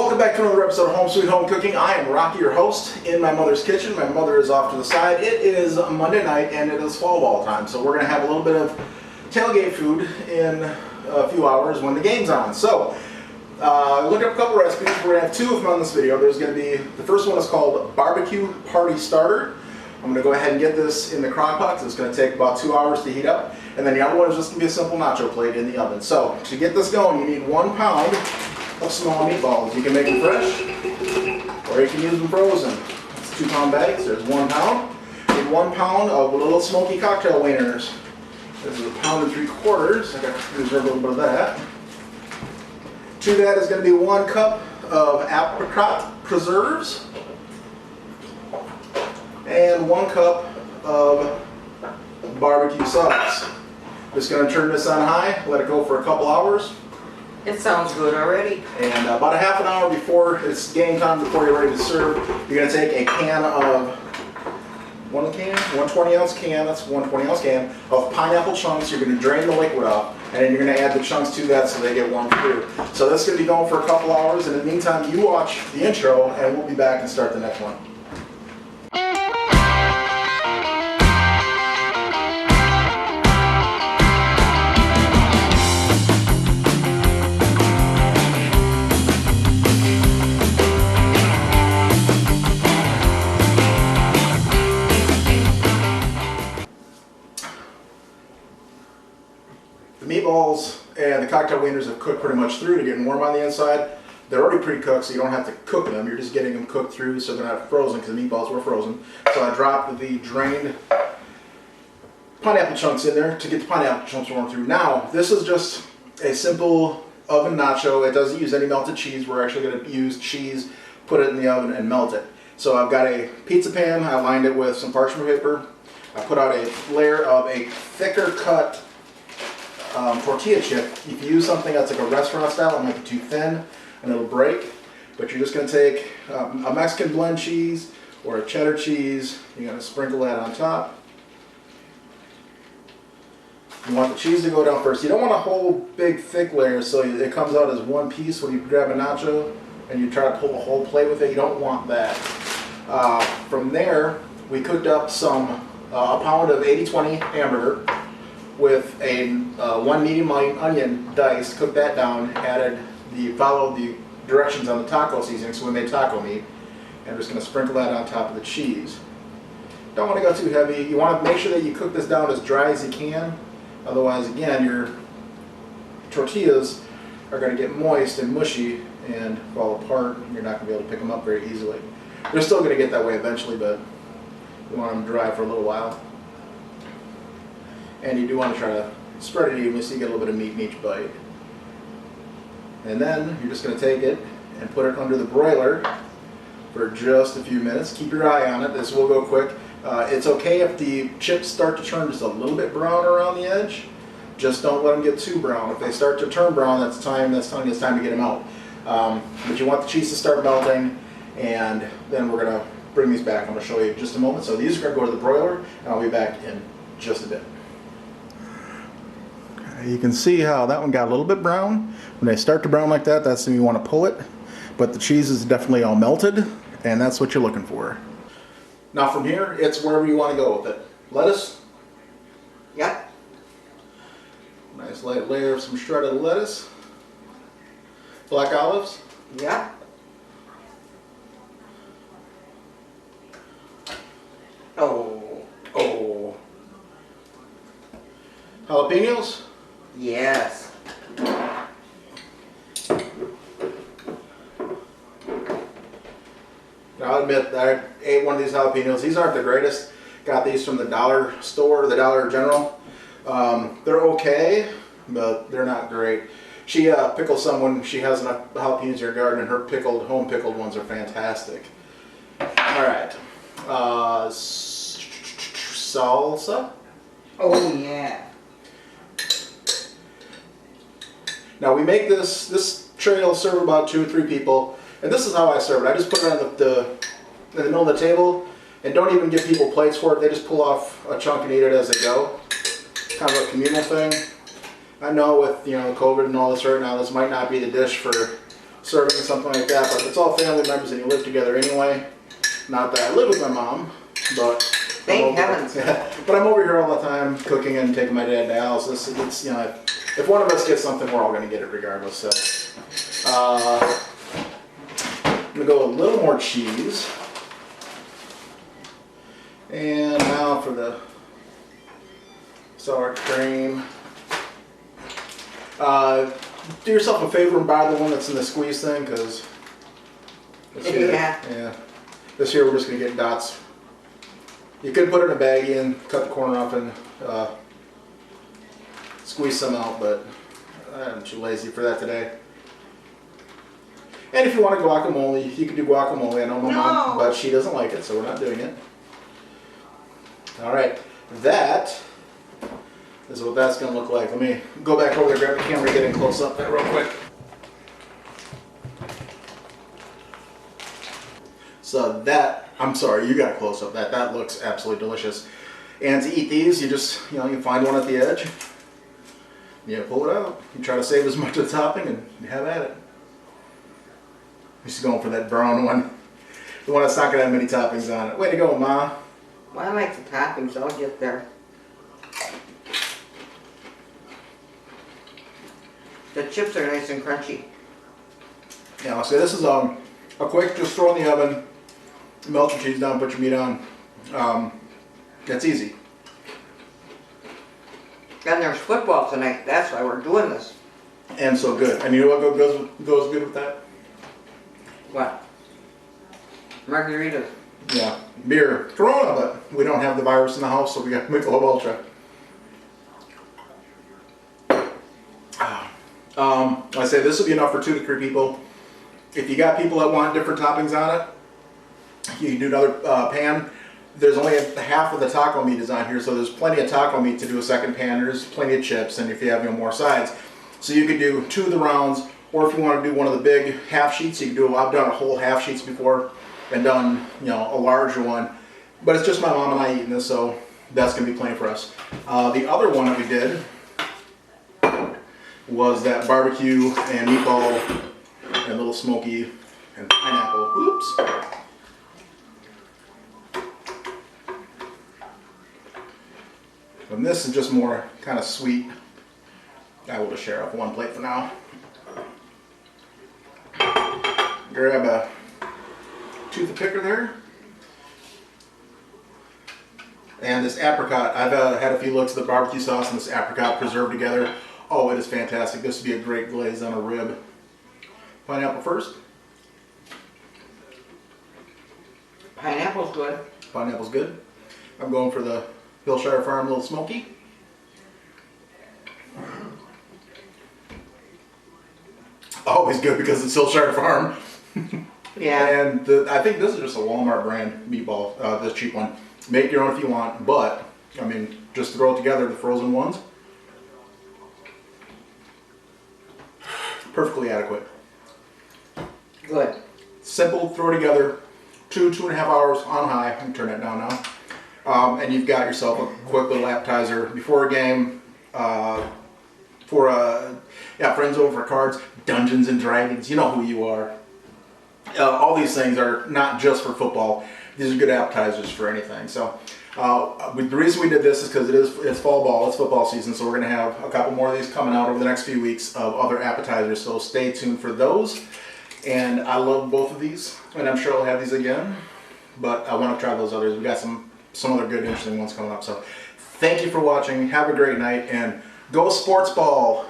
Welcome back to another episode of Home Sweet Home Cooking. I am Rocky, your host, in my mother's kitchen. My mother is off to the side. It is Monday night and it is fall ball time, so we're going to have a little bit of tailgate food in a few hours when the game's on. So, look up a couple recipes. We're going to have two of them on this video. There's going to be, the first one is called BBQ Party Starter. I'm going to go ahead and get this in the crock pot. It's going to take about 2 hours to heat up. And then the other one is just going to be a simple nacho plate in the oven. So, to get this going, you need 1 pound of small meatballs. You can make them fresh, or you can use them frozen. It's 2 pound bags. There's 1 pound. You need 1 pound of Lil Smoky cocktail wieners. This is 1 3/4 pounds. I got to reserve a little bit of that. To that is going to be 1 cup of apricot preserves and 1 cup of barbecue sauce. Just going to turn this on high, let it go for a couple hours. It sounds good already. And about a half an hour before it's game time, before you're ready to serve, you're going to take a can of 120 ounce can, that's 120 ounce can of pineapple chunks. You're going to drain the liquid off, and then you're going to add the chunks to that so they get warmed through. So this is going to be going for a couple hours, and in the meantime, you watch the intro, and we'll be back and start the next one. The meatballs and the cocktail wieners have cooked pretty much through to getting warm on the inside. They're already pre-cooked, so you don't have to cook them. You're just getting them cooked through so they're not frozen, because the meatballs were frozen. So I dropped the drained pineapple chunks in there to get the pineapple chunks warm through. Now, this is just a simple oven nacho. It doesn't use any melted cheese. We're actually going to use cheese, put it in the oven, and melt it. So I've got a pizza pan. I lined it with some parchment paper. I put out a layer of a thicker cut tortilla chip. If you use something that's like a restaurant style, it might be too thin and it'll break. But you're just going to take a Mexican blend cheese or a cheddar cheese. You're going to sprinkle that on top. You want the cheese to go down first. You don't want a whole big thick layer so it comes out as one piece when you grab a nacho and you try to pull a whole plate with it. You don't want that. From there, we cooked up a pound of 80-20 hamburger with a 1 medium onion diced, cooked that down, followed the directions on the taco seasoning, so we made taco meat, and I'm just going to sprinkle that on top of the cheese. Don't want to go too heavy. You want to make sure that you cook this down as dry as you can, otherwise, again, your tortillas are going to get moist and mushy and fall apart. You're not going to be able to pick them up very easily. They're still going to get that way eventually, but you want them dry for a little while. And you do want to try to spread it evenly so you get a little bit of meat in each bite. And then you're just going to take it and put it under the broiler for just a few minutes. Keep your eye on it. This will go quick. It's okay if the chips start to turn just a little bit brown around the edge. Just don't let them get too brown. If they start to turn brown, that's telling you it's time to get them out. But you want the cheese to start melting, and then we're going to bring these back. I'm going to show you in just a moment. So these are going to go to the broiler, and I'll be back in just a bit. You can see how that one got a little bit brown. When they start to brown like that, that's when you want to pull it. But the cheese is definitely all melted, and that's what you're looking for. Now from here, it's wherever you want to go with it. Lettuce. Yep. Nice light layer of some shredded lettuce. Black olives. Yep. Oh. Jalapenos. Yes. Now, I'll admit that I ate one of these jalapenos. These aren't the greatest. Got these from the dollar store, the Dollar General. They're okay, but they're not great. She pickles some when she has enough jalapenos in her garden, and her home pickled ones are fantastic. All right. Salsa. Oh yeah. Now we make this tray will serve about 2 or 3 people, and this is how I serve it. I just put it on in the middle of the table, and don't even give people plates for it. They just pull off a chunk and eat it as they go. Kind of a communal thing. I know with COVID and all this right now, this might not be the dish for serving something like that, but it's all family members and you live together anyway. Not that I live with my mom, but Thank heavens. but I'm over here all the time cooking and taking my dad to dialysis. It's, you know, if one of us gets something, we're all going to get it regardless. So I'm going to go a little more cheese. And now for the sour cream. Do yourself a favor and buy the one that's in the squeeze thing, because yeah, this year we're just going to get dots. You could put it in a baggie and cut the corner off and squeeze some out, but I'm too lazy for that today. And if you want a guacamole, you can do guacamole. I know my mom, but she doesn't like it, so we're not doing it. Alright, that is what that's going to look like. Let me go back over there, grab the camera, get in close up there real quick. So that, I'm sorry, you got a close up. That looks absolutely delicious. And to eat these, you just, you know, you find one at the edge, you pull it out, you try to save as much of the topping and you have at it. Just going for that brown one, the one that's not going to have many toppings on it. Way to go, Ma. Well, I like the toppings, I'll get there. The chips are nice and crunchy. Yeah, so this is a quick, just throw in the oven, melt your cheese down, put your meat on. That's easy. And there's football tonight, that's why we're doing this. And so good. And you know what goes good with that? What? Margaritas. Yeah, beer. Corona, but we don't have the virus in the house, so we got Michelob Ultra. I say this will be enough for 2 to 3 people. If you got people that want different toppings on it, you can do another pan. There's only half of the taco meat is on here, so there's plenty of taco meat to do a second pan. There's plenty of chips, and if you have more sides. So you could do 2 of the rounds, or if you want to do one of the big half sheets, you can do. I've done a whole half sheets before and done, you know, a larger one. But it's just my mom and I eating this, so that's going to be plenty for us. The other one that we did was that barbecue and meatball and Lil Smoky and pineapple. Oops. And this is just more kind of sweet. I will just share off one plate for now. Grab a tooth of picker there. And this apricot, I've had a few looks at the barbecue sauce and this apricot preserved together. Oh, it is fantastic. This would be a great glaze on a rib. Pineapple first. Pineapple's good. Pineapple's good. I'm going for the Hillshire Farms Lil Smokies. Always good because it's Hillshire Farm. Yeah. And I think this is just a Walmart brand meatball, this cheap one. Make your own if you want, but, I mean, just throw it together, the frozen ones. Perfectly adequate. Good. Simple, throw it together, 2.5 hours on high. I can turn that down now. And you've got yourself a quick little appetizer before a game, for friends over for cards, Dungeons and Dragons, you know who you are. All these things are not just for football. These are good appetizers for anything. So the reason we did this is because it's fall ball, it's football season, so we're going to have a couple more of these coming out over the next few weeks of other appetizers, so stay tuned for those. And I love both of these, and I'm sure I'll have these again, but I want to try those others. We got some other good, interesting ones coming up. So thank you for watching. Have a great night, and go sports ball.